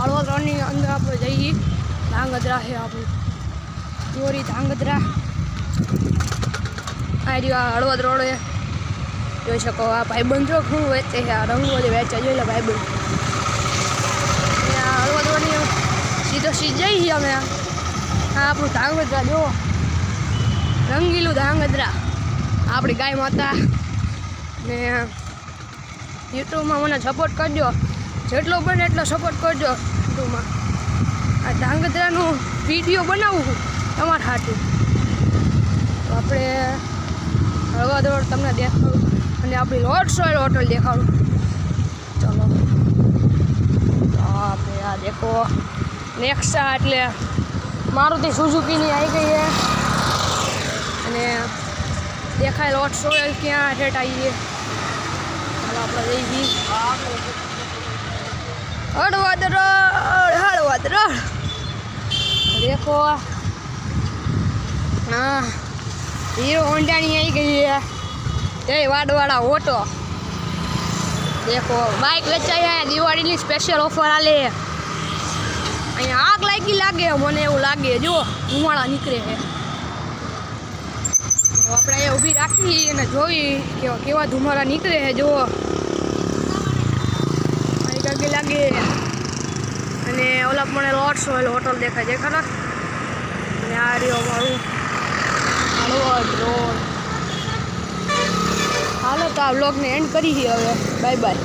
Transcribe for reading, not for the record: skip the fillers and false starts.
હળવદ રોડની અંદર આપણે જઈએ. ધાંગધ્રા છે આપણું યોરી ધાંગધ્રા. આ રહ્યો આ હળવદ રોડ છે, જોઈ શકો. આ ભાઈબંધ જો ઘણું વેચે છે, આ રંગો જે વેચે જોઈ લે ભાઈબંધ. આ હળવદ રોડની સીધો સીધ જઈએ અમે. આ આપણું ધાંગધ્રા જુઓ, રંગીલું ધાંગધ્રા. આપણી ગાય માતા ને યુટ્યુબમાં મને સપોર્ટ કરજો, જેટલો બને એટલો સપોર્ટ કરજો યુટ્યુબમાં. આ ધાંગધ્રાનું વિડીયો બનાવું તમારા હાટું. તો આપણે હળવદ રોડ તમને દેખાડું અને આપણી લોર્ડ સોઇલ હોટલ દેખાડું. ચલો તો આપણે આ દેખો નેક્સા એટલે મારુતિ સુઝુકીની આવી ગઈ છે. અને દેખાય લોર્ડ સોઇલ ક્યાં ઠેઠ આવીએ. ચાલો આપણે જઈ જઈએ હળવદ રોડ. દેખો હા હીરો હોન્ડાની આવી ગઈ છે. જય વાડવાળા ઓટો. દેખો બાઇક વેચાય અહીંયા દિવાળીની સ્પેશિયલ ઓફર આલે. અહીંયા આગ લાગે મને એવું લાગે. જો ધુમાડા નીકળે છે. તો આપણે અહીંયા ઊભી રાખી અને જોઈ કે કેવા ધુમાડા નીકળે છે. જુઓ અહીં લાગે. અને ઓલા મને લોર્ડ સોઇલ હોટલ દેખાય છે ખરા. અને આ રહ્યો અમારું હળવદ રોડ. હાલો તો આ વ્લોગને એન્ડ કરી હવે. Bye bye.